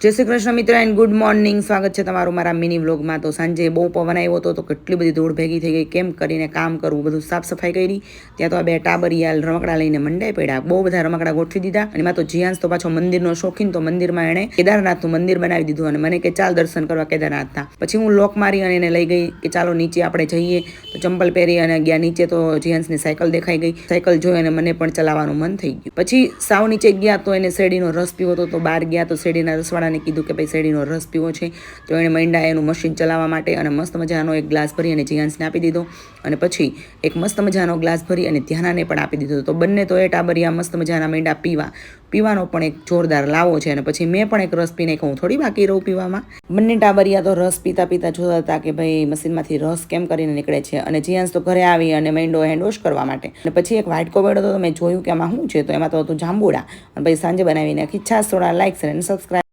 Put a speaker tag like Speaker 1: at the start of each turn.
Speaker 1: જય શ્રી કૃષ્ણ મિત્ર and good morning. સ્વાગત છે તમારું મારા મિની વ્લોગમાં. તો સાંજે બહુ પવન આવ્યો હતો તો કેટલી બધી ધૂળ ભેગી થઈ ગઈ. કેમ કરીને કામ કરવું, બધું સાફ સફાઈ કરી. ત્યાં તો આ બે ટાબરિયા રમકડા લઈને મંડાઈ પડ્યા. બહુ બધા રમકડા ગોઠવી દીધા. અને એમાં તો જીયાંશ તો પાછો મંદિરનો શોખીન, તો મંદિરમાં એણે કેદારનાથનું મંદિર બનાવી દીધું અને મને કે ચાલ દર્શન કરવા કેદારનાથના. પછી હું લોક મારી અને એને લઈ ગઈ કે ચાલો નીચે આપણે જઈએ. તો ચંપલ પહેરી અને ગયા નીચે. તો જીયાંશની સાયકલ દેખાઈ ગઈ. સાયકલ જોઈ અને મને પણ ચલાવવાનું મન થઈ ગયું. પછી સાવ નીચે ગયા તો એને શેરડીનો રસ પીવો હતો. તો બહાર ગયા તો શેરડીના રસવાળા કીધું કે ભાઈ શેરડીનો રસ પીવો છે. તો એણે મંડા એનું મશીન ચલાવવા માટે અને મસ્ત મજાનો એક ગ્લાસ ભરી અને જીયાંશને આપી દીધો. અને પછી એક મસ્ત મજાનો ગ્લાસ ભરી અને ધ્યાનાને પણ આપી દીધો. તો બંને તો એ ટાબરિયા મસ્ત મજાના મંડા પીવાનો પણ એક જોરદાર લાવો છે. અને પછી મેં પણ એક રસ પીને કહું થોડી બાકી રહું પીવામાં. બંને ટાબરિયા તો રસ પીતા પીતા જોતા હતા કે ભાઈ મશીનમાંથી રસ કેમ કરીને નીકળે છે. અને જીયાંશ તો ઘરે આવી અને મંડો હેન્ડવોશ કરવા માટે. અને પછી એક વાટકો વેડો તો મેં જોયું કે આમાં શું છે. તો એમાં તો હતું જાંબુડા. અને પછી સાંજે બનાવી નાખી છાશ. થોડા લાઈક અને સબસ્ક્રાઈબ.